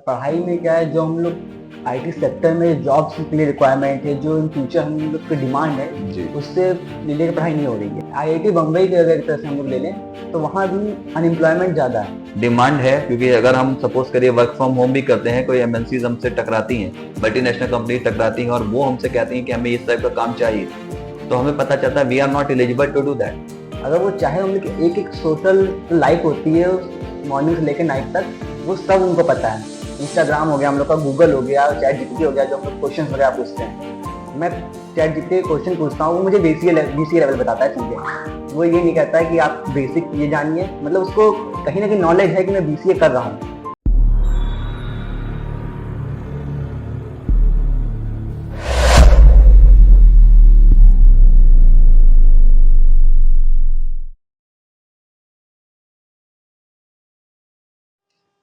पढ़ाई में क्या है, जो हम लोग आईटी सेक्टर में जॉब्स के लिए रिक्वायरमेंट है, जो इन फ्यूचर हम लोग की डिमांड है, जी उससे रिलेटेड पढ़ाई नहीं हो रही है। आईआईटी बम्बई के अगर एक तरह से हम लोग ले लें तो वहाँ भी अनएम्प्लॉयमेंट ज़्यादा है। डिमांड है, क्योंकि अगर हम सपोज करिए वर्क फ्रॉम होम भी करते हैं, कोई एमएनसीज हमसे टकराती हैं, मल्टीनेशनल कंपनी टकराती हैं और वो हमसे कहती हैं कि हमें इस टाइप का काम चाहिए, तो हमें पता चलता है we are not eligible to do that. अगर वो चाहे, हम लोग की एक एक सोशल लाइफ होती है मॉर्निंग से लेकर नाइट तक, वो सब उनको पता है। इंस्टाग्राम हो गया हम लोग का, गूगल हो गया, चैट जीपीटी हो गया, जो हम लोग क्वेश्चन वगैरह पूछते हैं। मैं चैट जीपीटी क्वेश्चन पूछता हूँ, वो मुझे बीसीए लेवल बताता है चीज़ें। वो ये नहीं कहता है कि आप बेसिक ये जानिए, मतलब उसको कहीं ना कहीं नॉलेज है कि मैं बीसीए कर रहा हूँ।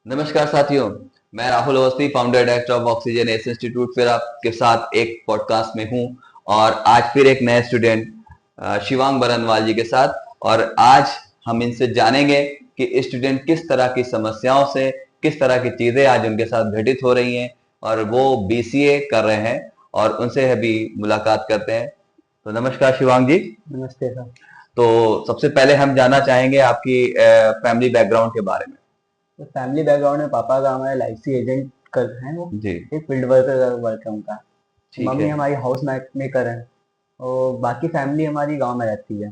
नमस्कार साथियों, मैं Rahul Awasthi, founder director of oxygen S institute, फिर आपके साथ एक पॉडकास्ट में हूं और आज फिर एक नए स्टूडेंट शिवांग बरनवाल जी के साथ। और आज हम इनसे जानेंगे कि स्टूडेंट किस तरह की समस्याओं से, किस तरह की चीजें आज उनके साथ घटित हो रही हैं और वो बीसीए कर रहे हैं, और उनसे अभी मुलाकात करते हैं। तो नमस्कार शिवांग जी। नमस्ते सर। तो सबसे पहले हम जानना चाहेंगे आपकी फैमिली बैकग्राउंड के बारे में। तो फैमिली बैकग्राउंड में पापा का हमारे LIC एजेंट कर हैं, वो जी एक फील्ड वर्कर वर्क है उनका। ठीक मम्मी है। हमारी हाउस मेकर है और बाकी फैमिली हमारी गांव में रहती है।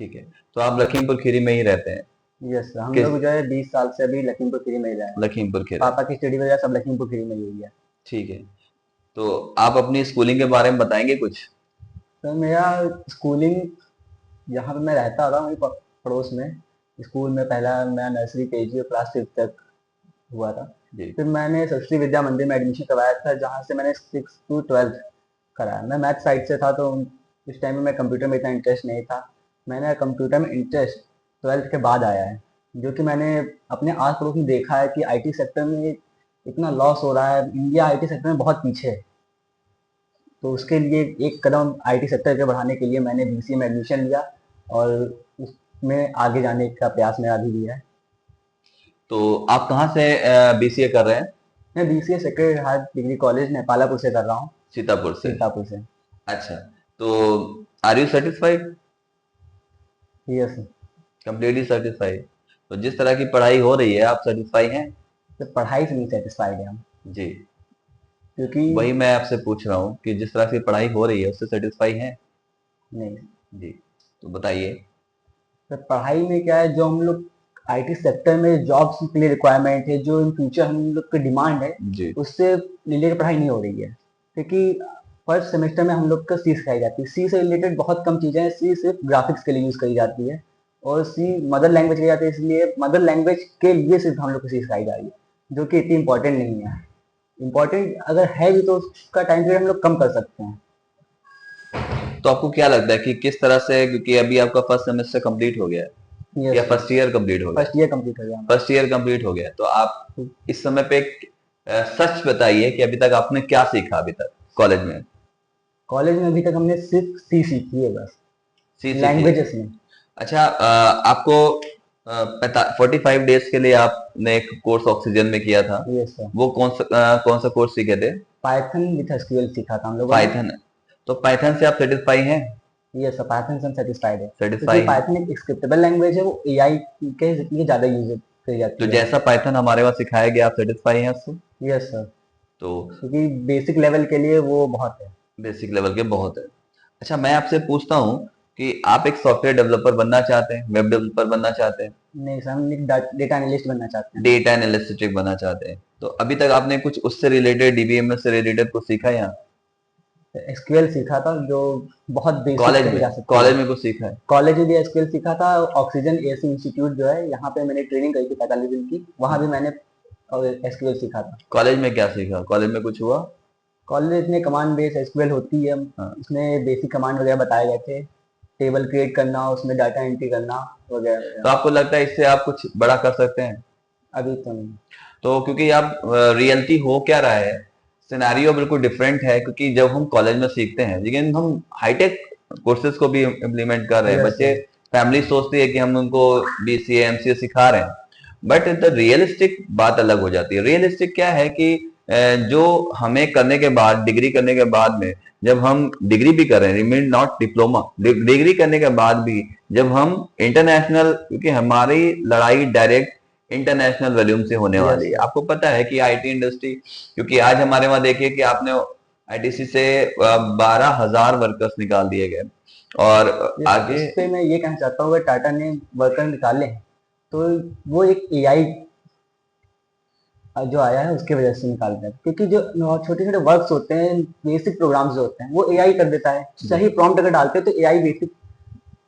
ठीक है, तो आप लखीमपुर खीरी में ही रहते हैं? यस, हम किस लोग जो है 20 साल से अभी लखीमपुर खीरी में ही रहे हैं। लखीमपुर खीरी? पापा की स्टडी वगैरह सब लखीमपुर खीरी में ही हुई है। ठीक है, तो आप अपनी स्कूलिंग के बारे में बताएंगे कुछ? तो मेरा स्कूलिंग, जहाँ पे मैं रहता था वहीं पड़ोस में स्कूल में पहला मैं नर्सरी केजी और क्लास 6 तक हुआ था। जी फिर मैंने सरस्वती विद्या मंदिर में एडमिशन करवाया था, जहाँ से मैंने 6 to 12 कराया। मैं मैथ साइड से था, तो उस टाइम में मैं कंप्यूटर में इतना इंटरेस्ट नहीं था। मैंने कंप्यूटर में इंटरेस्ट 12th के बाद आया है, जो कि मैंने अपने आस पड़ोस में देखा है कि आईटी सेक्टर में इतना लॉस हो रहा है। इंडिया आईटी सेक्टर में बहुत पीछे है। तो उसके लिए एक कदम आईटी सेक्टर के बढ़ाने के लिए मैंने बीसीए में एडमिशन लिया और उसमें आगे जाने का प्रयास मेरा अभी भी है। तो आप कहाँ से बीसीए कर रहे हैं? मैं BCA sacred heart degree college Nepalapur से कर रहा हूँ। सीतापुर से? सीतापुर से। अच्छा, तो are you satisfied? Yes. Completely satisfied? तो जिस तरह की पढ़ाई हो रही है, आप सेटिस्फाई हैं? तो पढ़ाई से नहीं सेटिस्फाइड है हम, जी, क्योंकि वही मैं आपसे पूछ रहा हूँ कि जिस तरह की पढ़ाई हो रही है उससे सेटिस्फाई हैं? नहीं। जी, तो बताइए। तो पढ़ाई में क्या है, जो हम लोग आईटी सेक्टर में जॉब्स के लिए रिक्वायरमेंट है, जो इन फ्यूचर हम लोग की डिमांड है, जी उससे रिलेटेड पढ़ाई नहीं हो रही है। क्योंकि फर्स्ट सेमेस्टर में हम लोग को सी सिखाई जाती है। सी से रिलेटेड बहुत कम चीज़ें हैं। सी सिर्फ ग्राफिक्स के लिए यूज़ करी जाती है और सी मदर लैंग्वेज कही जाती है, इसलिए मदर लैंग्वेज के लिए सिर्फ हम लोग को सी सिखाई जा रही है, जो कि इतनी इंपॉर्टेंट नहीं है। इंपॉर्टेंट अगर है भी तो उसका टाइम पीरियड हम लोग कम कर सकते हैं। तो आपको क्या लगता है कि किस तरह से, क्योंकि अभी आपका फर्स्ट सेमेस्टर कंप्लीट हो गया है या यस। फर्स्ट ईयर कंप्लीट हो गया? फर्स्ट ईयर कंप्लीट हो गया हमारा। फर्स्ट ईयर कंप्लीट हो गया, तो आप इस समय पे एक सच बताइए कि अभी तक आपने क्या सीखा अभी तक कॉलेज में? कॉलेज में अभी तक हमने सिर्फ सी सीखी है बस, सी सीखी? लैंग्वेजेस में। अच्छा, आपको 45 डेज के लिए आपने एक कोर्स ऑक्सीजन में किया था, यस सर। वो कौन सा कोर्स सीखे थे? पाइथन विथ एसक्यूएल सीखा था हम लोगों ने। पाइथन? तो पाइथन से आप सेटिस्फाई हैं? यस सर, पाइथन से हम सेटिस्फाइड है, क्योंकि सेटिस्फाई हैं? पाइथन एक स्क्रिप्टेबल लैंग्वेज है, वो एआई के लिए ज़्यादा यूज करी तो जाती है। जैसा पाइथन हमारे वहाँ सिखाया गया, आप सेटिस्फाई हैं उससे? यस सर, तो क्योंकि बेसिक लेवल के लिए वो बहुत है। बेसिक लेवल के बहुत है। अच्छा, मैं आपसे पूछता हूँ कि आप एक सॉफ्टवेयर डेवलपर बनना चाहते हैं, वेब डेवलपर बनना चाहते हैं, नहीं सर, हम एक डेटा एनालिस्ट बनना चाहते हैं। डेटा एनालिस्टिक बनना चाहते हैं, तो अभी तक आपने कुछ उससे रिलेटेड, डीबीएमएस से रिलेटेड कुछ सीखा है यहाँ? एसक्यूएल सीखा था, जो बहुत बेसिक कॉलेज कही में? जा सकती है। कॉलेज में कुछ सीखा है? कॉलेज में भी एसक्यूएल सीखा था। ऑक्सीजन एसी इंस्टीट्यूट जो है, यहाँ पे मैंने ट्रेनिंग करी थी 45 दिन की, वहाँ भी मैंने एसक्यूएल सीखा था। कॉलेज में क्या सीखा? कॉलेज में कुछ हुआ? कॉलेज में कमांड बेस एसक्यूएल होती है, हाँ। उसमें बेसिक कमांड वगैरह बताए गए थे, टेबल क्रिएट करना, उसमें डाटा एंट्री करना वगैरह तो वगैरह। आपको लगता है इससे आप कुछ बड़ा कर सकते हैं? अभी तो नहीं। तो क्योंकि आप रियलिटी हो क्या रहा है, सिनेरियो बिल्कुल डिफरेंट है, क्योंकि जब हम कॉलेज में सीखते हैं, लेकिन हम हाईटेक कोर्सेज को भी इम्प्लीमेंट कर रहे हैं। यस बच्चे, सर। फैमिली सोचती है कि हम उनको बीसीए एमसीए सिखा रहे हैं, बट द रियलिस्टिक बात अलग हो जाती है। रियलिस्टिक क्या है कि जो हमें करने के बाद, डिग्री करने के बाद में, जब हम डिग्री भी कर रहे हैं, मीन नॉट डिप्लोमा, डिग्री करने के बाद भी जब हम इंटरनेशनल, क्योंकि हमारी लड़ाई डायरेक्ट इंटरनेशनल वॉल्यूम से होने यस वाली है। आपको पता है कि आईटी इंडस्ट्री, क्योंकि आज हमारे वहां देखिए कि आपने आईटीसी से 12,000 वर्कर्स निकाल दिए गए, और आगे इस पे मैं ये कहना चाहता हूँ, अगर टाटा ने वर्कर निकाले हैं तो वो एक एआई जो आया है उसकी वजह से निकालते हैं, क्योंकि जो छोटे छोटे वर्क्स होते हैं, बेसिक प्रोग्राम्स जो होते हैं वो एआई कर देता है। सही प्रॉम्प्ट अगर डालते हैं तो एआई बेसिक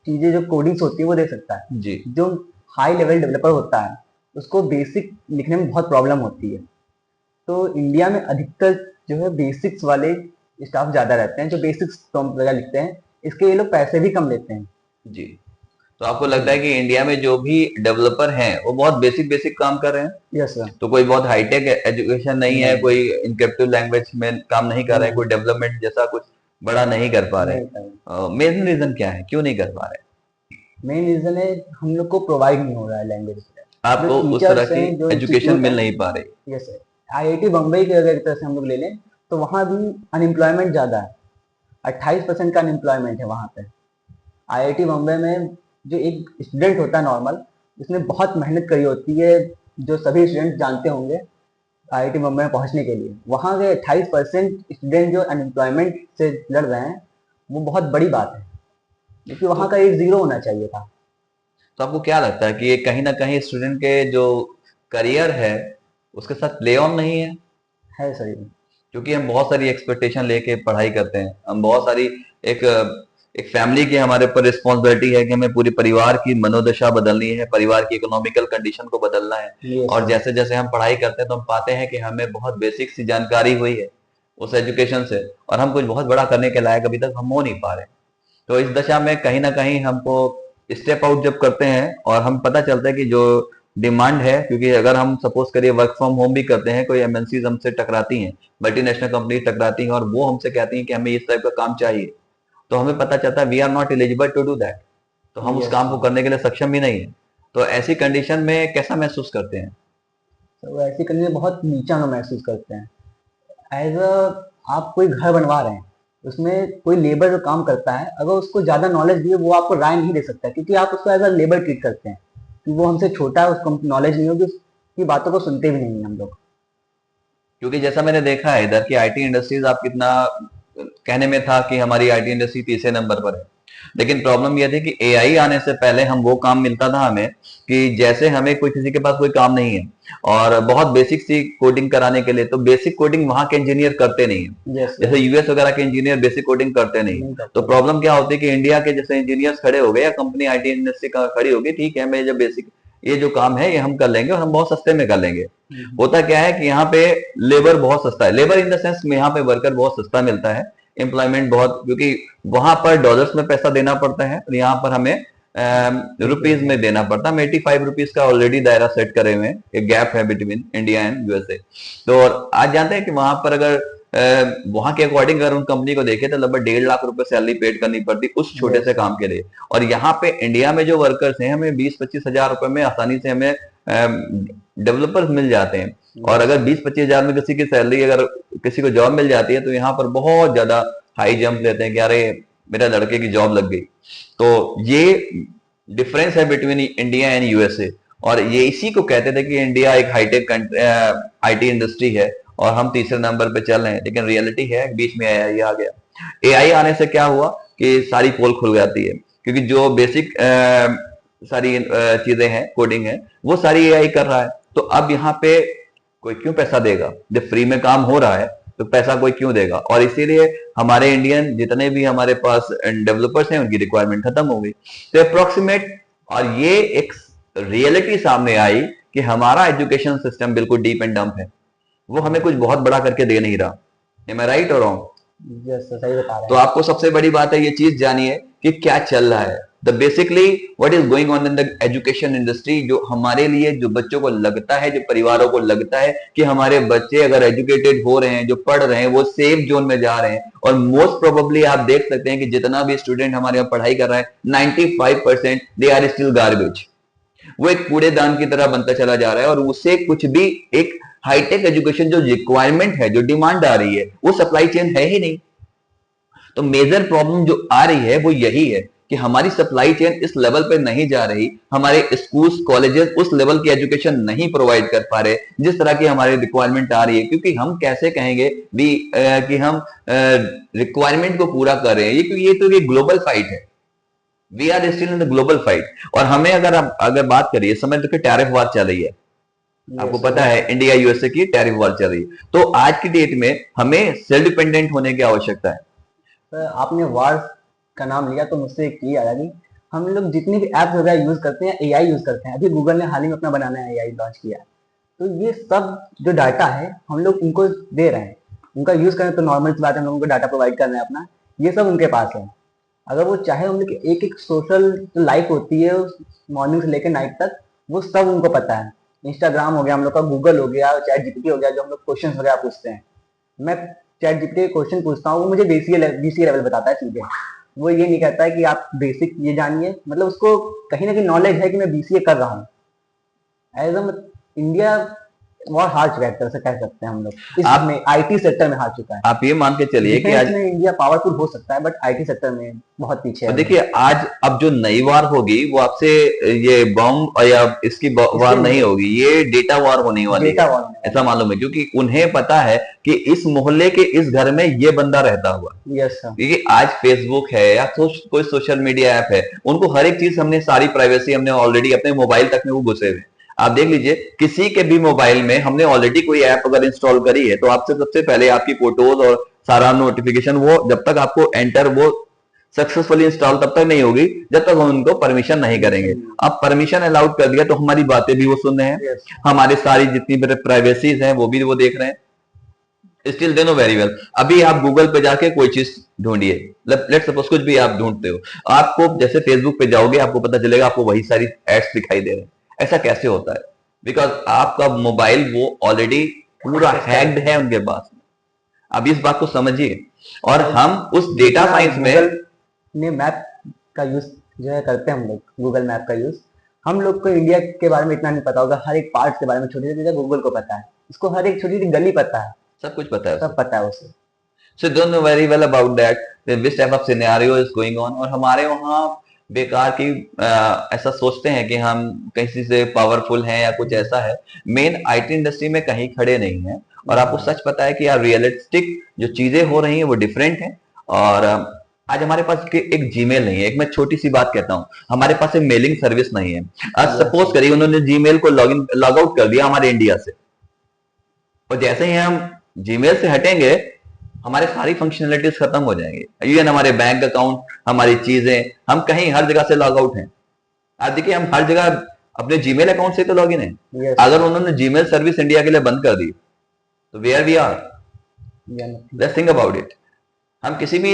चीजें जो कोडिंग्स होती है वो दे सकता है। जी, जो हाई लेवल डेवलपर होता है उसको बेसिक लिखने में बहुत प्रॉब्लम होती है। तो इंडिया में अधिकतर जो है बेसिक्स वाले स्टाफ ज्यादा रहते हैं, जो बेसिक्स प्रॉम्प्ट वगैरह लिखते हैं। इसके ये लोग पैसे भी कम लेते हैं। जी। तो आपको लगता है कि इंडिया में जो भी डेवलपर हैं वो बहुत बेसिक बेसिक काम कर रहे हैं? Yes sir. तो कोई बहुत हाईटेक एजुकेशन नहीं है, नहीं। कोई इनक्रिप्टिव लैंग्वेज में काम नहीं कर रहे हैं, कोई डेवलपमेंट जैसा कुछ बड़ा नहीं कर पा रहे हैं। मेन रीजन क्या है, क्यों नहीं कर पा रहे? मेन रीजन है हम लोग को प्रोवाइड नहीं हो रहा है लैंग्वेज। आपको जो उस तरह टीचर्स की हैं, जो एजुकेशन इंस्टीट्यूट मिल है, नहीं पा रही। यस सर, आईआईटी बम्बई के अगर एक तरह से हम लोग ले लें तो वहाँ भी अनएम्प्लॉयमेंट ज़्यादा है। 28% का अनएम्प्लॉयमेंट है वहाँ पे। आईआईटी बम्बई में जो एक स्टूडेंट होता है नॉर्मल, उसने बहुत मेहनत करी होती है, जो सभी स्टूडेंट जानते होंगे आईआईटी बम्बई में पहुँचने के लिए। वहाँ के 28% स्टूडेंट जो अनएम्प्लॉयमेंट से लड़ रहे हैं, वो बहुत बड़ी बात है, क्योंकि वहाँ का एक जीरो होना चाहिए था। तो आपको क्या लगता है कि ये कहीं ना कहीं स्टूडेंट के जो करियर है उसके साथ प्ले ऑन नहीं है? सर ये। क्योंकि हम बहुत सारी एक्सपेक्टेशन लेके पढ़ाई करते हैं, हम बहुत सारी एक एक फैमिली की हमारे ऊपर रिस्पॉन्सिबिलिटी है कि हमें पूरी परिवार की मनोदशा बदलनी है, परिवार की इकोनॉमिकल कंडीशन को बदलना है। और जैसे जैसे हम पढ़ाई करते हैं तो हम पाते हैं कि हमें बहुत बेसिक सी जानकारी हुई है उस एजुकेशन से, और हम कुछ बहुत बड़ा करने के लायक अभी तक हम हो नहीं पा रहे। तो इस दशा में कहीं ना कहीं हमको स्टेप आउट जब करते हैं और हम पता चलता है कि जो डिमांड है, क्योंकि अगर हम सपोज करिए वर्क फ्रॉम होम भी करते हैं, कोई एमएनसीज हमसे टकराती हैं, मल्टीनेशनल कंपनी टकराती हैं, और वो हमसे कहती हैं कि हमें इस टाइप का काम चाहिए, तो हमें पता चलता है we are not eligible to do that, तो हम उस काम को करने के लिए सक्षम ही नहीं है। तो ऐसी कंडीशन में कैसा महसूस करते हैं? तो ऐसी कंडीशन में बहुत नीचा हम महसूस करते हैं। एज अ, आप कोई घर बनवा रहे हैं, उसमें कोई लेबर जो काम करता है, अगर उसको ज़्यादा नॉलेज दिए वो आपको राय नहीं दे सकता, क्योंकि आप उसको एज अ लेबर ट्रीट करते हैं कि वो हमसे छोटा है, उसको नॉलेज नहीं होगी, उसकी बातों को सुनते भी नहीं हैं हम लोग। क्योंकि जैसा मैंने देखा है इधर की आईटी इंडस्ट्रीज, आप कितना कहने में था कि हमारी आईटी इंडस्ट्री तीसरे नंबर पर है, लेकिन प्रॉब्लम यह थी कि एआई आने से पहले हम वो काम मिलता था हमें कि जैसे हमें कोई, किसी के पास कोई काम नहीं है और बहुत बेसिक सी कोडिंग कराने के लिए, तो बेसिक कोडिंग वहां के इंजीनियर करते नहीं है। जैसे यूएस वगैरह के इंजीनियर बेसिक कोडिंग करते नहीं। तो प्रॉब्लम क्या होती है कि इंडिया के जैसे इंजीनियर्स खड़े हो गए या कंपनी आईटी इंडस्ट्री खड़ी होगी, ठीक है मैं जब बेसिक ये जो काम है ये हम कर लेंगे और हम बहुत सस्ते में कर लेंगे। होता क्या है कि यहाँ पे लेबर बहुत सस्ता है, लेबर इन द सेंस में यहाँ पे वर्कर बहुत सस्ता मिलता है, एम्प्लॉयमेंट बहुत, क्योंकि वहां पर डॉलर्स में पैसा देना पड़ता है और यहाँ पर हमें रुपीज में देना पड़ता है। हम 85 रुपीज का ऑलरेडी दायरा सेट करे हुए हैं, एक गैप है बिटवीन इंडिया एंड यूएसए। तो आज जानते हैं कि वहां पर अगर वहां के अकॉर्डिंग अगर उन कंपनी को देखे तो लगभग 1.5 लाख रुपए सैलरी पेड करनी पड़ती उस छोटे से काम के लिए। और यहाँ पे इंडिया में जो वर्कर्स हैं हमें 20-25 हजार रुपए में आसानी से हमें डेवलपर्स मिल जाते हैं। और अगर 20-25 हजार में किसी की सैलरी, अगर किसी को जॉब मिल जाती है तो यहाँ पर बहुत ज्यादा हाई जंप लेते हैं कि अरे मेरा लड़के की जॉब लग गई। तो ये डिफरेंस है बिटवीन इंडिया एंड यूएसए, और ये इसी को कहते थे कि इंडिया एक हाईटेक आईटी इंडस्ट्री है और हम तीसरे नंबर पे चल रहे हैं। लेकिन रियलिटी है बीच में एआई आ गया। एआई आने से क्या हुआ कि सारी पोल खुल जाती है, क्योंकि जो बेसिक सारी चीजें हैं, कोडिंग है, वो सारी एआई कर रहा है। तो अब यहाँ पे कोई क्यों पैसा देगा? जब फ्री में काम हो रहा है तो पैसा कोई क्यों देगा? और इसीलिए हमारे इंडियन जितने भी हमारे पास डेवलपर्स हैं उनकी रिक्वायरमेंट खत्म हो गई। तो अप्रोक्सीमेट, और ये एक रियलिटी सामने आई कि हमारा एजुकेशन सिस्टम बिल्कुल डीप एंड डम्प है, वो हमें कुछ बहुत बड़ा करके दे नहीं रहा। Am I right or wrong? सही बता रहे हैं। तो आपको सबसे बड़ी बात है ये चीज जानिए कि क्या चल रहा है, the basically what is going on in the education industry. जो हमारे लिए, जो बच्चों को लगता है, जो परिवारों को लगता है कि हमारे बच्चे अगर एजुकेटेड हो रहे हैं, जो पढ़ रहे हैं, वो सेफ जोन में जा रहे हैं। और मोस्ट प्रोबेबली आप देख सकते हैं कि जितना भी स्टूडेंट हमारे यहाँ पढ़ाई कर रहा है 95% दे आर स्टिल गार्बेज। वो एक कूड़ेदान की तरह बनता चला जा रहा है और उससे कुछ भी एक हाईटेक एजुकेशन जो रिक्वायरमेंट है, जो डिमांड आ रही है, वो सप्लाई चेन है ही नहीं। तो मेजर प्रॉब्लम जो आ रही है वो यही है कि हमारी सप्लाई चेन इस लेवल पे नहीं जा रही, हमारे स्कूल्स कॉलेजेस उस लेवल की एजुकेशन नहीं प्रोवाइड कर पा रहे जिस तरह की हमारी रिक्वायरमेंट आ रही है। क्योंकि हम कैसे कहेंगे भी कि हम रिक्वायरमेंट को पूरा कर रहे हैं, ये तो ये ग्लोबल फाइट है। We are still in the global fight. और हमें अगर बात करिए, समय देखिए टैरिफ वार चल रही है, आपको पता है इंडिया यूएसए की टैरिफ वार चल रही है। तो आज की डेट में हमें सेल्फ डिपेंडेंट होने की आवश्यकता है। तो आपने वार का नाम लिया तो मुझसे एक ये आया कि हम लोग जितनी भी ऐप्स वगैरह यूज करते हैं, एआई यूज करते हैं। अभी गूगल ने हाल ही में अपना बनाना है एआई लॉन्च किया है। तो ये सब जो डाटा है हम लोग उनको दे रहे हैं, उनका यूज करें तो नॉर्मल सी बात है, हम लोगों को डाटा प्रोवाइड करना है अपना, ये सब उनके पास है। अगर वो चाहे, हम लोग एक एक सोशल जो लाइफ होती है मॉर्निंग से लेकर नाइट तक, वो सब उनको पता है। इंस्टाग्राम हो गया हम लोग का, गूगल हो गया, चैट जीपीटी हो गया, जो हम लोग क्वेश्चन वगैरह पूछते हैं। मैं चैट जीपीटी क्वेश्चन पूछता हूँ, वो मुझे बीसीए लेवल बताता है सीधे। वो ये नहीं कहता है कि आप बेसिक ये जानिए, मतलब उसको कहीं ना कहीं नॉलेज है कि मैं बीसीए कर रहा हूँ। एज इंडिया बहुत हार चुका है, एक तरह से कह सकते हैं हम लोग इसमें, आईटी सेक्टर में हार चुका है। आप ये मान के चलिए कि आज में इंडिया पावरफुल हो सकता है, बट आईटी सेक्टर में बहुत पीछे है। देखिए आज अब जो नई वार होगी वो आपसे ये बॉम्ब या इसकी वार नहीं होगी, ये डेटा वार होने वाली है, ऐसा मालूम है। क्योंकि उन्हें पता है कि इस मोहल्ले के इस घर में ये बंदा रहता हुआ। Yes sir. क्योंकि आज फेसबुक है या कोई सोशल मीडिया ऐप है, उनको हर एक चीज हमने, सारी प्राइवेसी हमने ऑलरेडी अपने मोबाइल तक में वो घुसे हुए। आप देख लीजिए किसी के भी मोबाइल में हमने ऑलरेडी कोई ऐप अगर इंस्टॉल करी है तो आपसे सबसे पहले आपकी फोटोज और सारा नोटिफिकेशन, वो जब तक आपको एंटर वो सक्सेसफुली इंस्टॉल तब तक नहीं होगी जब तक हम उनको परमिशन नहीं करेंगे। अब परमिशन अलाउड कर दिया तो हमारी बातें भी वो सुन रहे हैं, हमारी सारी जितनी भी प्राइवेसीज हैं वो भी वो देख रहे हैं। Still they know very well. अभी आप गूगल पे जाके कोई चीज ढूंढिए, लेट्स सपोज कुछ भी आप ढूंढते हो, आपको जैसे फेसबुक पे जाओगे आपको पता चलेगा आपको वही सारी एड्स दिखाई दे रहे हैं। ऐसा कैसे होता है? बिकॉज आपका मोबाइल वो ऑलरेडी पूरा हैक्ड है उनके पास। अब इस बात को समझिए। और हम उस डेटा साइंस में मैप का यूज जो है करते हैं हम लोग, गूगल मैप का यूज, हम लोग को इंडिया के बारे में इतना नहीं पता होगा, हर एक पार्ट के बारे में छोटी छोटी चीजें गूगल को पता है, इसको हर एक छोटी छोटी गली पता है, सब कुछ पता है, सब पता है उसे। So don't know very well about that, which type of scenario is going on। और हमारे वहाँ बेकार की ऐसा सोचते हैं कि हम किसी से पावरफुल हैं या कुछ ऐसा है। मेन आईटी इंडस्ट्री में कहीं खड़े नहीं है और आपको सच पता है कि यार रियलिस्टिक जो चीजें हो रही हैं वो डिफरेंट हैं। और आज हमारे पास एक जीमेल नहीं है। एक मैं छोटी सी बात कहता हूँ, हमारे पास एक मेलिंग सर्विस नहीं है। आज सपोज करिए उन्होंने जीमेल को लॉग आउट कर दिया हमारे इंडिया से, और जैसे ही हम जीमेल से हटेंगे हमारे सारी फंक्शनलिटीज खत्म हो जाएंगी, इवन हमारे बैंक अकाउंट, हमारी चीजें, हम कहीं हर जगह से लॉग आउट हैं। आप देखिए हम हर जगह अपने जीमेल अकाउंट से तो लॉग इन है। अगर उन्होंने जीमेल सर्विस इंडिया के लिए बंद कर दी तो where we are, let's think about it. हम किसी भी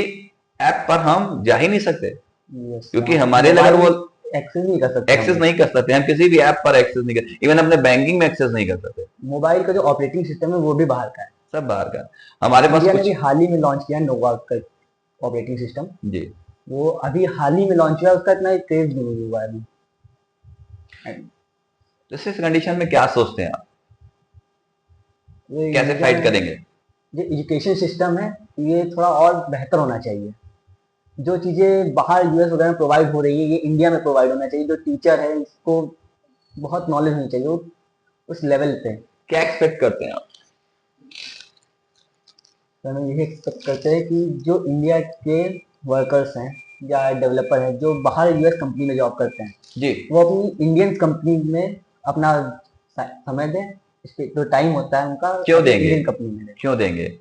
ऐप पर हम जा ही नहीं सकते क्योंकि हमारे लेवल वो एक्सेस नहीं कर सकते, हम किसी भी ऐप पर एक्सेस नहीं कर, इवन अपने बैंकिंग में एक्सेस नहीं कर सकते। मोबाइल का जो ऑपरेटिंग सिस्टम है वो भी बाहर का है, सब बाहर का। हमारे पास इंडिया ने भी हाल ही में लॉन्च किया नोवा का ऑपरेटिंग सिस्टम जी, वो अभी हाल ही में लॉन्च हुआ, उसका इतना तेज नहीं हुआ अभी। तो इस कंडीशन में क्या सोचते हैं आप, कैसे फाइट करेंगे? जो एजुकेशन सिस्टम है ये थोड़ा और बेहतर होना चाहिए। जो चीजें बाहर यूएस वगैरह में प्रोवाइड हो रही है ये इंडिया में प्रोवाइड होना चाहिए। जो टीचर है इसको बहुत नॉलेज होनी चाहिए उस लेवल पे। क्या एक्सपेक्ट करते हैं आप? तो हम यही एक्सपेक्ट करते हैं कि जो इंडिया के वर्कर्स हैं या डेवलपर हैं जो बाहर यूएस कंपनी में जॉब करते हैं जी, वो अपनी इंडियन कंपनी में अपना समय दें, जो टाइम होता है उनका क्यों देंगे, इंडियन कंपनी में क्यों देंगे?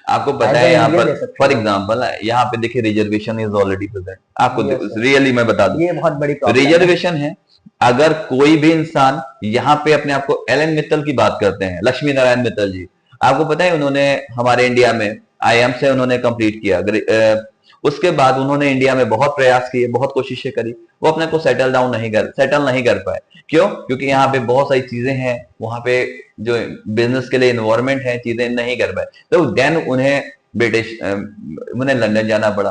आपको पता है यहाँ पर फॉर एग्जाम्पल यहाँ पे देखिए रिजर्वेशन इज ऑलरेडी प्रेजेंट। आपको रियली मैं बता दूं, ये बहुत बड़ी रिजर्वेशन है। अगर कोई भी इंसान यहाँ पे अपने आप को एलन मित्तल की बात करते हैं, लक्ष्मी नारायण मित्तल जी, आपको पता है उन्होंने हमारे इंडिया में आईएम से उन्होंने कंप्लीट किया। उसके बाद उन्होंने इंडिया में बहुत प्रयास किए, बहुत कोशिशें करी, वो अपने को सेटल नहीं कर पाए। क्यों? क्योंकि यहाँ पे बहुत सारी चीजें हैं, वहां पे जो बिजनेस के लिए इन्वायरमेंट है, चीजें नहीं कर पाए। तो देन उन्हें ब्रिटिश, उन्हें लंदन जाना पड़ा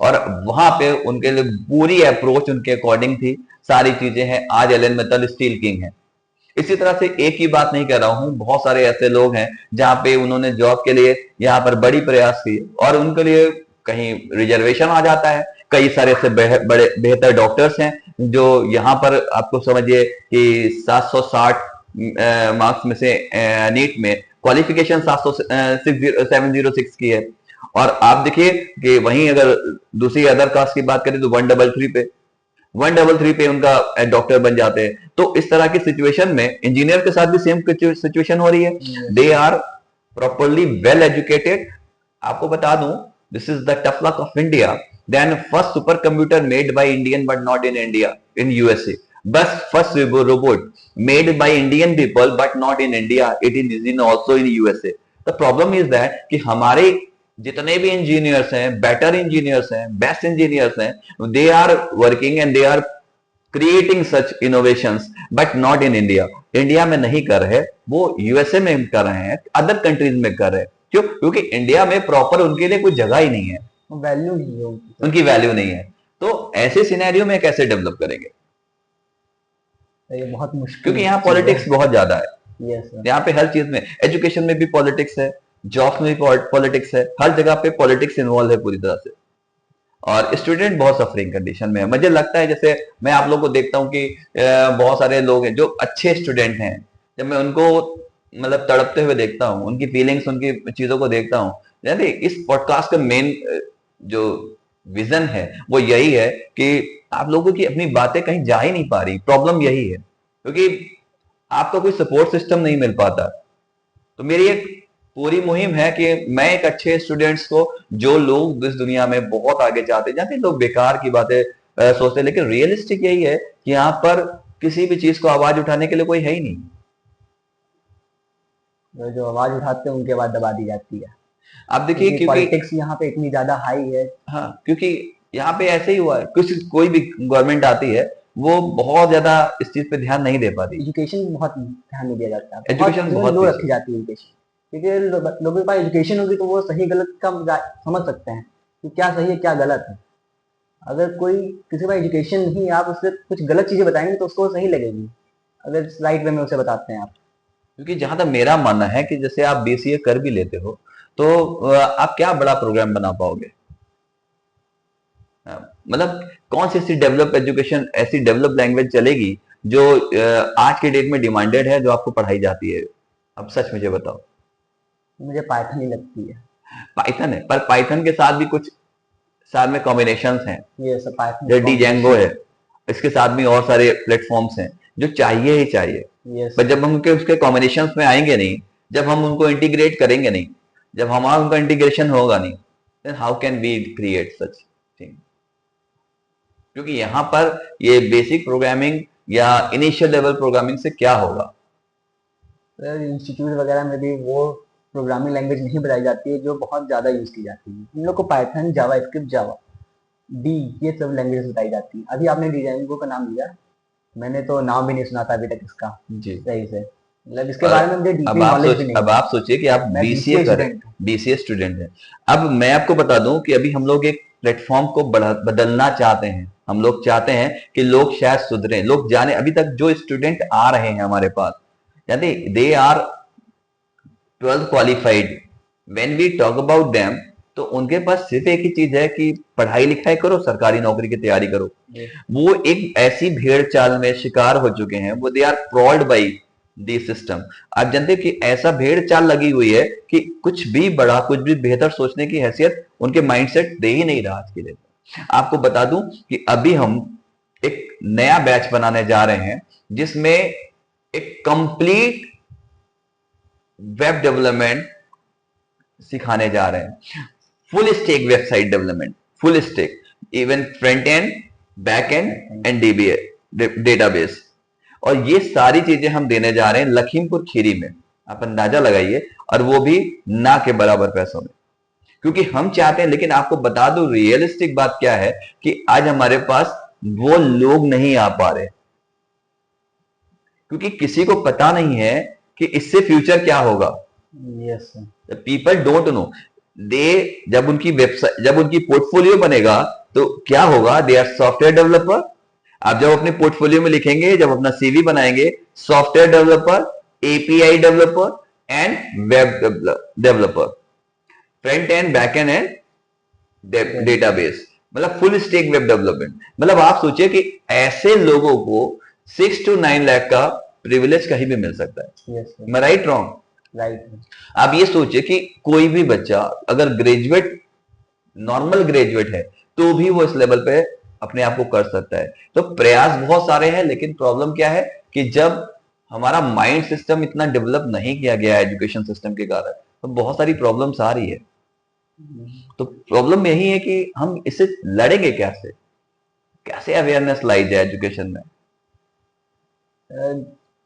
और वहां पे उनके लिए पूरी अप्रोच उनके अकॉर्डिंग थी, सारी चीजें हैं। आज एलन मित्तल स्टील किंग है। इसी तरह से एक ही बात नहीं कर रहा हूं, बहुत सारे ऐसे लोग हैं जहां पे उन्होंने जॉब के लिए यहाँ पर बड़ी प्रयास की और उनके लिए कहीं रिजर्वेशन आ जाता है। कई सारे ऐसे बड़े बेहतर डॉक्टर्स हैं जो यहाँ पर आपको समझिए कि 760 मार्क्स में से नीट में क्वालिफिकेशन 706 की है। और आप देखिए कि वहीं अगर दूसरी अदर कास्ट की बात करें तो 133 पे उनका डॉक्टर बन जाते हैं। तो इस तरह की सिचुएशन में इंजीनियर के साथ भी सेम सिचुएशन हो रही है। They are properly well educated. आपको बता दूं, this is the tough luck of India, then first super computer made by Indian but not in India, in USA. बस first robot made by Indian people but not in India, it is in also in USA. The problem is that कि हमारे जितने भी engineers हैं, better engineers हैं, best engineers हैं, they are working and they are creating such innovations but not in India. India में नहीं कर रहे, वो यूएसए में कर रहे हैं, अदर कंट्रीज में कर रहे हैं। क्यों? क्योंकि इंडिया में प्रॉपर उनके लिए कोई जगह ही नहीं है, वैल्यू नहीं है उनकी वैल्यू नहीं है। तो ऐसे सिनेरियो में कैसे डेवलप करेंगे? ये बहुत मुश्किल, क्योंकि यहाँ पॉलिटिक्स बहुत ज्यादा है। यस यहाँ पे हर चीज में, एजुकेशन में भी पॉलिटिक्स है, जॉब्स में भी पॉलिटिक्स है, हर जगह पे पॉलिटिक्स इन्वॉल्व है पूरी तरह से। और स्टूडेंट बहुत सफरिंग कंडीशन में है। मुझे लगता है जैसे मैं आप लोग को देखता हूँ कि बहुत सारे लोग हैं जो अच्छे स्टूडेंट हैं, जब मैं उनको मतलब तड़पते हुए देखता हूँ, उनकी फीलिंग्स, उनकी चीजों को देखता हूँ। यानी इस पॉडकास्ट का मेन जो विजन है वो यही है कि आप लोगों की अपनी बातें कहीं जा ही नहीं पा रही। प्रॉब्लम यही है क्योंकि आपका कोई सपोर्ट सिस्टम नहीं मिल पाता। तो मेरी एक पूरी मुहिम है कि मैं एक अच्छे स्टूडेंट्स को, जो लोग इस दुनिया में बहुत आगे जाते हैं, लोग बेकार की बातें सोचते हैं, लेकिन रियलिस्टिक यही है कि यहाँ पर किसी भी चीज को आवाज उठाने के लिए कोई है ही नहीं। जो आवाज उठाते हैं उनके बाद दबा दी जाती है। आप देखिए क्योंकि पॉलिटिक्स यहाँ पे इतनी ज्यादा हाई है। हाँ, क्योंकि यहाँ पे ऐसे ही हुआ है, कोई भी गवर्नमेंट आती है वो बहुत ज्यादा इस चीज पे ध्यान नहीं दे पाती। एजुकेशन बहुत ध्यान नहीं दिया जाता, एजुकेशन बहुत लो रखी जाती है एजुकेशन, क्योंकि लोगों के पास एजुकेशन होगी तो वो सही गलत का समझ सकते हैं कि क्या सही है क्या गलत है। अगर कोई किसी के पास एजुकेशन नहीं, आप उससे कुछ गलत चीजें बताएंगे तो उसको सही लगेगी अगर राइट वे में उसे बताते हैं आप। क्योंकि जहां तक मेरा मानना है कि जैसे आप बीसीए कर भी लेते हो तो आप क्या बड़ा प्रोग्राम बना पाओगे? मतलब कौन सी ऐसी डेवलप एजुकेशन, ऐसी डेवलप लैंग्वेज चलेगी जो आज के डेट में डिमांडेड है, जो आपको पढ़ाई जाती है? अब सच मुझे बताओ। मुझे पाइथन ही लगती है। पाइथन है, पर पाइथन के साथ भी कुछ साथ में कॉम्बिनेशंस हैं। ये सब पाइथन, जो डीजेंगो है, इसके साथ भी और सारे प्लेटफॉर्म्स हैं जो चाहिए ही चाहिए। पर जब हम उनके उसके कॉम्बिनेशंस में आएंगे नहीं, जब हम उनको इंटीग्रेट करेंगे नहीं, जब हमारा उनका इंटीग्रेशन होगा नहीं, then how can we create such thing? क्योंकि यहाँ पर ये बेसिक प्रोग्रामिंग या इनिशियल लेवल प्रोग्रामिंग से क्या होगा? इंस्टीट्यूट वगैरह में भी वो प्रोग्रामिंग लैंग्वेज नहीं बताई जाती है जो बहुत ज़्यादा यूज़ की जाती है। हम लोग को पाइथन, जावा स्क्रिप्ट, जावा डी, ये सब लैंग्वेज बताई जाती है। अभी आपने डिजाइनिंग का नाम लिया, मैंने तो नाम भी नहीं सुना था अभी तक इसका जी सही से, मतलब इसके बारे में मुझे डीपली नॉलेज भी नहीं। अब आप सोचिए कि आप बीसीए स्टूडेंट हैं। अब मैं आपको बता दूं कि अभी हम लोग एक प्लेटफॉर्म को बदलना चाहते हैं। हम लोग चाहते हैं कि लोग शायद सुधरें, लोग जाने। अभी तक जो स्टूडेंट आ रहे हैं हमारे पास, यानी they are 12th qualified, when we talk about them, तो उनके पास सिर्फ एक ही चीज है कि पढ़ाई लिखाई करो, सरकारी नौकरी की तैयारी करो। वो एक ऐसी भेड़ चाल में शिकार हो चुके हैं, वो they are prowled by the system. आप जानते हैं कि ऐसा भेड़ चाल लगी हुई है कि कुछ भी बड़ा, कुछ भी बेहतर सोचने की हैसियत उनके माइंडसेट दे ही नहीं रहा आज के लिए। आपको बता दूं कि अभी हम एक नया बैच बनाने जा रहे हैं जिसमें एक कंप्लीट वेब डेवलपमेंट सिखाने जा रहे हैं। Full stack website development, full stack, even front end, back and and dBA database. और ये सारी चीजें हम देने जा रहे हैं लखीमपुर खीरी में। आप अंदाजा लगाइए, और वो भी ना के बराबर पैसों में, क्योंकि हम चाहते हैं। लेकिन आपको बता दूं रियलिस्टिक बात क्या है कि आज हमारे पास वो लोग नहीं आ पा रहे, क्योंकि किसी को पता नहीं है कि इससे फ्यूचर क्या होगा। Yes, people don't know. They जब उनकी वेबसाइट, जब उनकी पोर्टफोलियो बनेगा तो क्या होगा, दे आर सॉफ्टवेयर डेवलपर। आप जब अपने पोर्टफोलियो में लिखेंगे, जब अपना सीवी बनाएंगे, software developer, API developer and web developer, front end back and and database, मतलब फुल स्टैक वेब डेवलपमेंट। मतलब आप सोचिए कि ऐसे लोगों को 6 to 9 लाख का प्रिविलेज कहीं भी मिल सकता है। यस मैं राइट रॉन्ग? राइट। आप ये सोचिए कि कोई भी बच्चा अगर ग्रेजुएट, नॉर्मल ग्रेजुएट है, तो भी वो इस लेवल पे अपने आप को कर सकता है। तो प्रयास बहुत सारे हैं, लेकिन प्रॉब्लम क्या है कि जब हमारा माइंड सिस्टम इतना डेवलप नहीं किया गया है एजुकेशन सिस्टम के कारण, तो बहुत सारी प्रॉब्लम्स आ रही है। तो प्रॉब्लम यही है कि हम इससे लड़ेंगे कैसे, कैसे अवेयरनेस लाई जाए एजुकेशन में।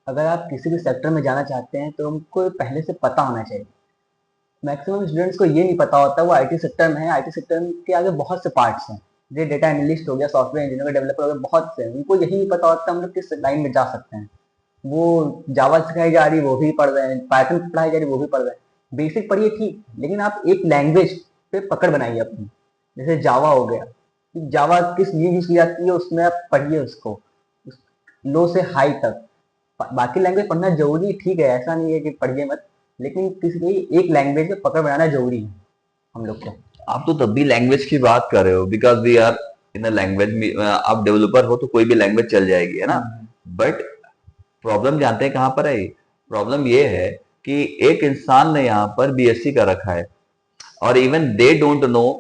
अगर आप किसी भी सेक्टर में जाना चाहते हैं तो हमको पहले से पता होना चाहिए। मैक्सिमम स्टूडेंट्स को ये नहीं पता होता, वो आईटी सेक्टर में है, आईटी सेक्टर के आगे बहुत से पार्ट्स हैं, जो डेटा एनालिस्ट हो गया, सॉफ्टवेयर इंजीनियर, डेवलपर हो गया, बहुत से, उनको यही नहीं पता होता हम लोग किस लाइन में जा सकते हैं। वो जावा सिखाई जा रही वो भी पढ़ रहे हैं, पाइथन पढ़ाई जा रही वो भी पढ़ रहे हैं। बेसिक पढ़िए ठीक, लेकिन आप एक लैंग्वेज पे पकड़ बनाइए अपनी। जैसे जावा हो गया, जावा किस लिए यूज की जाती है उसमें आप पढ़िए उसको, लो से हाई तक। बाकी लैंग्वेज पढ़ना जरूरी ठीक है, ऐसा नहीं है कि पढ़िए मत, लेकिन किसी एक लैंग्वेज पे पकड़ बनाना जरूरी है हम लोग को। आप तो तब भी लैंग्वेज की बात कर रहे हो, because we are in a language. आप डेवलपर हो तो कोई भी लैंग्वेज चल जाएगी, है ना। बट प्रॉब्लम जानते हैं कहां पर है? प्रॉब्लम ये है कि एक इंसान ने यहाँ पर बीएससी का रखा है, और इवन दे डोंट नो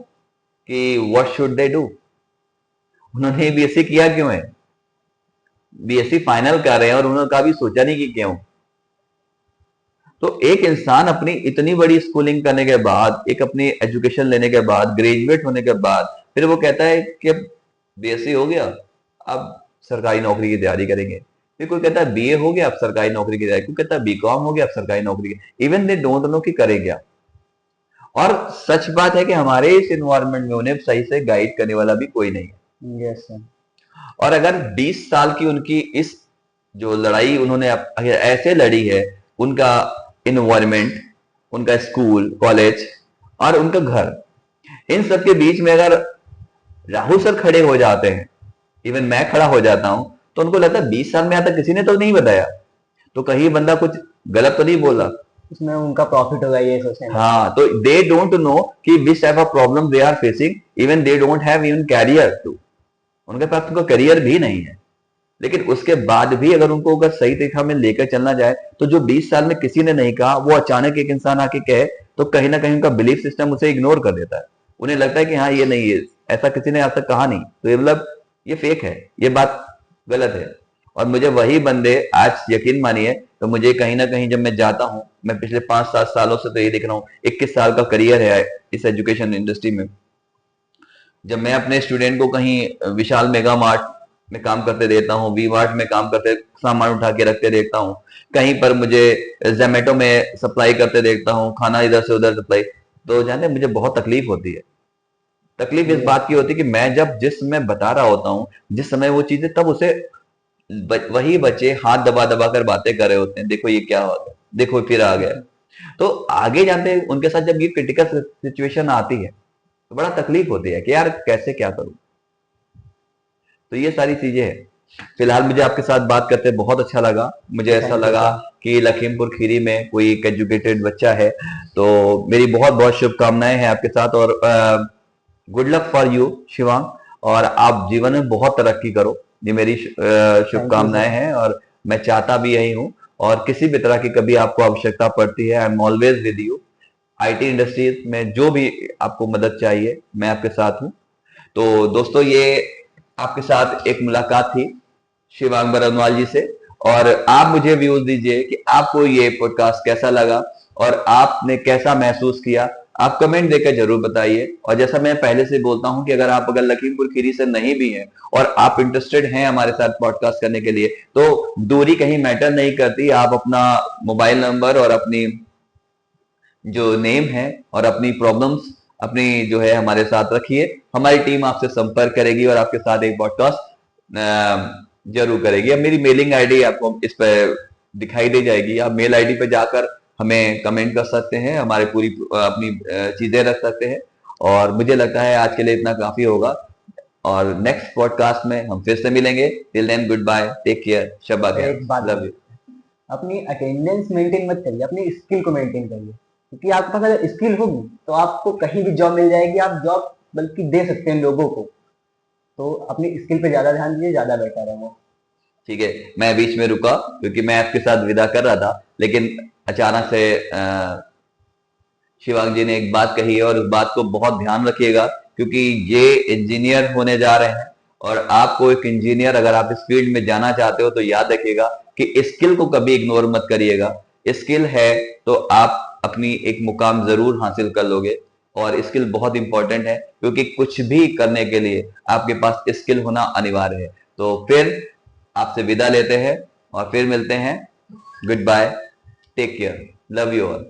कि व्हाट शुड दे डू। उन्होंने बीएससी किया क्यों है? बीएससी फाइनल कर रहे हैं और उन्होंने कभी सोचा नहीं कि क्यों। तो एक इंसान अपनी इतनी बड़ी स्कूलिंग करने के बाद, एक अपनी एजुकेशन लेने के बाद, ग्रेजुएट होने के बाद, फिर वो कहता है कि अब बीएससी हो गया, अब सरकारी नौकरी की तैयारी करेंगे। फिर कोई कहता है बीए हो गया, अब सरकारी नौकरी की तैयारी, कोई कहता है बीकॉम हो गया, अब सरकारी नौकरी की। इवन दे डोंट नो कि करे क्या। और सच बात है कि हमारे इस इन्वायरमेंट में उन्हें सही से गाइड करने वाला भी कोई नहीं है। Yes sir. और अगर 20 साल की उनकी इस जो लड़ाई उन्होंने ऐसे लड़ी है, उनका इन्वायरमेंट, उनका स्कूल, कॉलेज और उनका घर, इन सब के बीच में अगर राहुल सर खड़े हो जाते हैं, इवन मैं खड़ा हो जाता हूं, तो उनको लगता है 20 साल में आता किसी ने तो नहीं बताया, तो कहीं बंदा कुछ गलत तो नहीं बोला, उसमें उनका प्रॉफिट होगा ये सोचने में। हाँ। तो दे डोंट नो कि which type of problem they are facing, even they don't have even career too. उनके पास उनका करियर भी नहीं है। लेकिन उसके बाद भी अगर उनको अगर सही तरीका में लेकर चलना जाए, तो जो 20 साल में किसी ने नहीं कहा, वो अचानक एक इंसान आके कहे, तो कहीं ना कहीं उनका बिलीफ सिस्टम उसे इग्नोर कर देता है। उन्हें लगता है कि हाँ ये नहीं है, ऐसा किसी ने आज तक कहा नहीं, तो ये मतलब ये फेक है, ये बात गलत है। और मुझे वही बंदे आज यकीन मानिए, तो मुझे कहीं ना कहीं जब मैं जाता हूँ, मैं पिछले 5-7 सालों से तो ये देख रहा हूँ, 21 साल का करियर है इस एजुकेशन इंडस्ट्री में। जब मैं अपने स्टूडेंट को कहीं विशाल मेगा मार्ट में काम करते देता हूँ, वी मार्ट में काम करते सामान उठा के रखते देखता हूँ, कहीं पर मुझे जोमेटो में सप्लाई करते देखता हूँ, खाना इधर से उधर सप्लाई, तो जाने मुझे बहुत तकलीफ होती है। तकलीफ इस बात की होती है कि मैं जब जिस समय बता रहा होता हूँ, जिस समय वो चीजें, तब उसे वही बच्चे हाथ दबा दबा कर बातें कर रहे होते हैं, देखो ये क्या होता है, देखो फिर आ गया। तो आगे जानते हैं उनके साथ जब ये क्रिटिकल सिचुएशन आती है, तो बड़ा तकलीफ होती है कि यार कैसे क्या करूं। तो ये सारी चीजें हैं। फिलहाल मुझे आपके साथ बात करते बहुत अच्छा लगा। मुझे ऐसा लगा कि लखीमपुर खीरी में कोई एक एजुकेटेड बच्चा है, तो मेरी बहुत बहुत शुभकामनाएं हैं आपके साथ, और good luck for you Shivang, और आप जीवन में बहुत तरक्की करो, ये मेरी शुभकामनाएं हैं। और मैं चाहता भी यही हूँ, और किसी भी तरह की कभी आपको आवश्यकता पड़ती है, I am always with you. IT industries में जो भी आपको मदद चाहिए, मैं आपके साथ हूँ। तो दोस्तों, ये आपके साथ एक मुलाकात थी शिवांग बरनवाल जी से, और आप मुझे व्यूज दीजिए कि आपको ये पॉडकास्ट कैसा लगा और आपने कैसा महसूस किया। आप कमेंट देकर जरूर बताइए। और जैसा मैं पहले से बोलता हूं कि अगर लखीमपुर खीरी से नहीं भी हैं और आप इंटरेस्टेड हैं हमारे साथ पॉडकास्ट करने के लिए, तो दूरी कहीं मैटर नहीं करती। आप अपना मोबाइल नंबर और अपनी जो नेम है और अपनी प्रॉब्लम्स अपनी जो है हमारे साथ रखिए, हमारी टीम आपसे संपर्क करेगी और आपके साथ एक पॉडकास्ट जरूर करेगी। अब मेरी मेलिंग आईडी आपको इस पे दिखाई दे जाएगी, आप मेल आईडी पे जाकर हमें कमेंट कर सकते हैं, हमारे पूरी अपनी चीजें रख सकते हैं। और मुझे लगता है आज के लिए इतना काफी होगा, और नेक्स्ट पॉडकास्ट में हम फिर से मिलेंगे। Till then good bye, take care, शब्बा खैर, एक बात लव यू। अपनी अटेंडेंस मेंटेन मत करिए, अपनी स्किल को मेंटेन करिए, क्योंकि आपके पास अगर स्किल होगी तो आपको कहीं भी जॉब मिल जाएगी, आप जॉब बल्कि दे सकते हैं लोगों को। तो अपनी स्किल पे ज्यादा ध्यान दीजिए, ज्यादा बेटर है वो। ठीक है, मैं बीच में रुका क्योंकि मैं आपके साथ विदा कर रहा था, लेकिन अचानक से शिवांग जी ने एक बात कही है, और उस बात को बहुत ध्यान रखिएगा, क्योंकि ये इंजीनियर होने जा रहे हैं। और आपको एक इंजीनियर, अगर आप इस फील्ड में जाना चाहते हो तो याद रखिएगा कि स्किल को कभी इग्नोर मत करिएगा। स्किल है तो आप अपनी एक मुकाम जरूर हासिल कर लोगे, और स्किल बहुत इंपॉर्टेंट है, क्योंकि कुछ भी करने के लिए आपके पास स्किल होना अनिवार्य है। तो फिर आपसे विदा लेते हैं और फिर मिलते हैं। Good bye, take care, love you all.